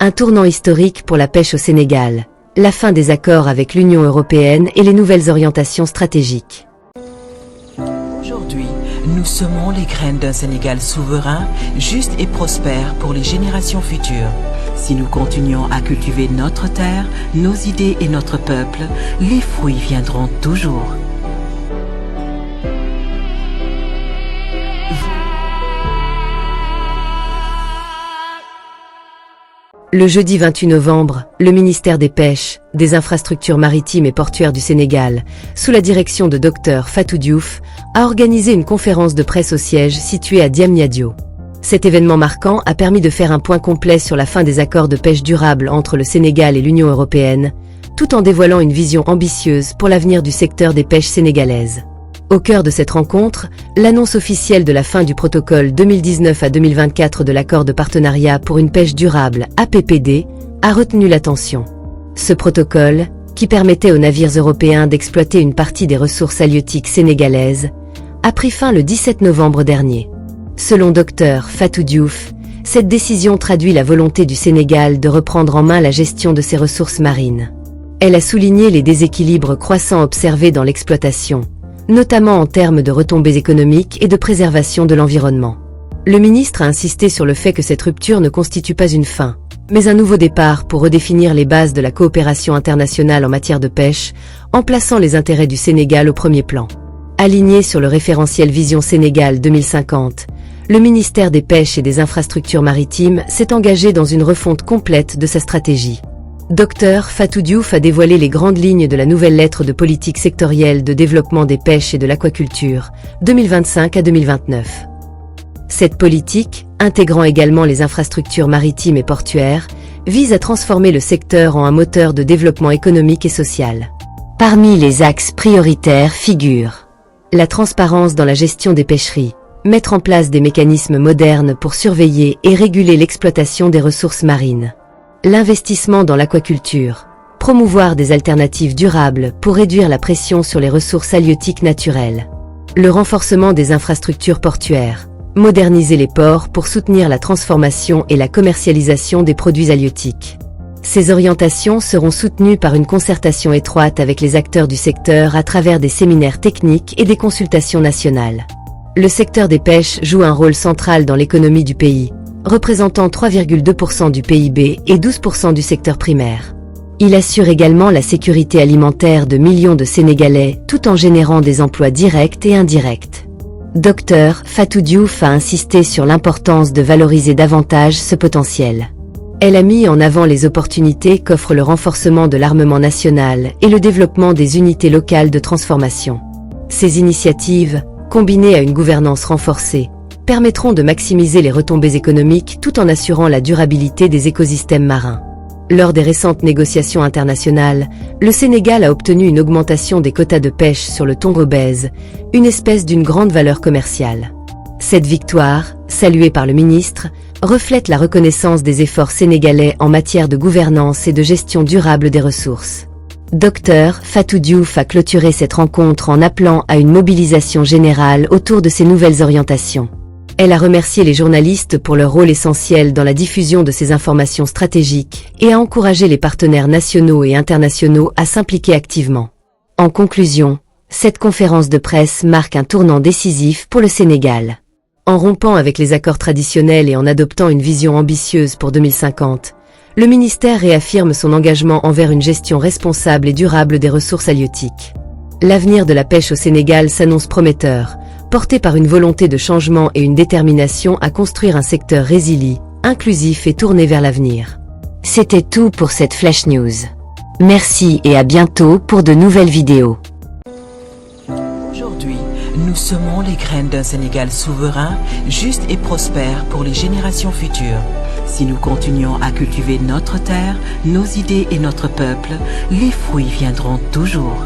Un tournant historique pour la pêche au Sénégal, la fin des accords avec l'Union européenne et les nouvelles orientations stratégiques. Aujourd'hui, nous semons les graines d'un Sénégal souverain, juste et prospère pour les générations futures. Si nous continuons à cultiver notre terre, nos idées et notre peuple, les fruits viendront toujours. Le jeudi 28 novembre, le ministère des Pêches, des Infrastructures maritimes et portuaires du Sénégal, sous la direction de Dr Fatou Diouf, a organisé une conférence de presse au siège situé à Diamniadio. Cet événement marquant a permis de faire un point complet sur la fin des accords de pêche durable entre le Sénégal et l'Union européenne, tout en dévoilant une vision ambitieuse pour l'avenir du secteur des pêches sénégalaises. Au cœur de cette rencontre, l'annonce officielle de la fin du protocole 2019 à 2024 de l'accord de partenariat pour une pêche durable, APPD, a retenu l'attention. Ce protocole, qui permettait aux navires européens d'exploiter une partie des ressources halieutiques sénégalaises, a pris fin le 17 novembre dernier. Selon Dr Fatou Diouf, cette décision traduit la volonté du Sénégal de reprendre en main la gestion de ses ressources marines. Elle a souligné les déséquilibres croissants observés dans l'exploitation, notamment en termes de retombées économiques et de préservation de l'environnement. Le ministre a insisté sur le fait que cette rupture ne constitue pas une fin, mais un nouveau départ pour redéfinir les bases de la coopération internationale en matière de pêche, en plaçant les intérêts du Sénégal au premier plan. Aligné sur le référentiel Vision Sénégal 2050, le ministère des Pêches et des Infrastructures maritimes s'est engagé dans une refonte complète de sa stratégie. Dr Fatou Diouf a dévoilé les grandes lignes de la nouvelle lettre de politique sectorielle de développement des pêches et de l'aquaculture, 2025 à 2029. Cette politique, intégrant également les infrastructures maritimes et portuaires, vise à transformer le secteur en un moteur de développement économique et social. Parmi les axes prioritaires figurent la transparence dans la gestion des pêcheries, mettre en place des mécanismes modernes pour surveiller et réguler l'exploitation des ressources marines. L'investissement dans l'aquaculture, promouvoir des alternatives durables pour réduire la pression sur les ressources halieutiques naturelles. Le renforcement des infrastructures portuaires, moderniser les ports pour soutenir la transformation et la commercialisation des produits halieutiques. Ces orientations seront soutenues par une concertation étroite avec les acteurs du secteur à travers des séminaires techniques et des consultations nationales. Le secteur des pêches joue un rôle central dans l'économie du pays, représentant 3,2% du PIB et 12% du secteur primaire. Il assure également la sécurité alimentaire de millions de Sénégalais tout en générant des emplois directs et indirects. Dr Fatou Diouf a insisté sur l'importance de valoriser davantage ce potentiel. Elle a mis en avant les opportunités qu'offre le renforcement de l'armement national et le développement des unités locales de transformation. Ces initiatives, combinées à une gouvernance renforcée, permettront de maximiser les retombées économiques tout en assurant la durabilité des écosystèmes marins. Lors des récentes négociations internationales, le Sénégal a obtenu une augmentation des quotas de pêche sur le thon obèse, une espèce d'une grande valeur commerciale. Cette victoire, saluée par le ministre, reflète la reconnaissance des efforts sénégalais en matière de gouvernance et de gestion durable des ressources. Dr Fatou Diouf a clôturé cette rencontre en appelant à une mobilisation générale autour de ces nouvelles orientations. Elle a remercié les journalistes pour leur rôle essentiel dans la diffusion de ces informations stratégiques et a encouragé les partenaires nationaux et internationaux à s'impliquer activement. En conclusion, cette conférence de presse marque un tournant décisif pour le Sénégal. En rompant avec les accords traditionnels et en adoptant une vision ambitieuse pour 2050, le ministère réaffirme son engagement envers une gestion responsable et durable des ressources halieutiques. L'avenir de la pêche au Sénégal s'annonce prometteur, porté par une volonté de changement et une détermination à construire un secteur résilient, inclusif et tourné vers l'avenir. C'était tout pour cette Flash News. Merci et à bientôt pour de nouvelles vidéos. Aujourd'hui, nous semons les graines d'un Sénégal souverain, juste et prospère pour les générations futures. Si nous continuons à cultiver notre terre, nos idées et notre peuple, les fruits viendront toujours.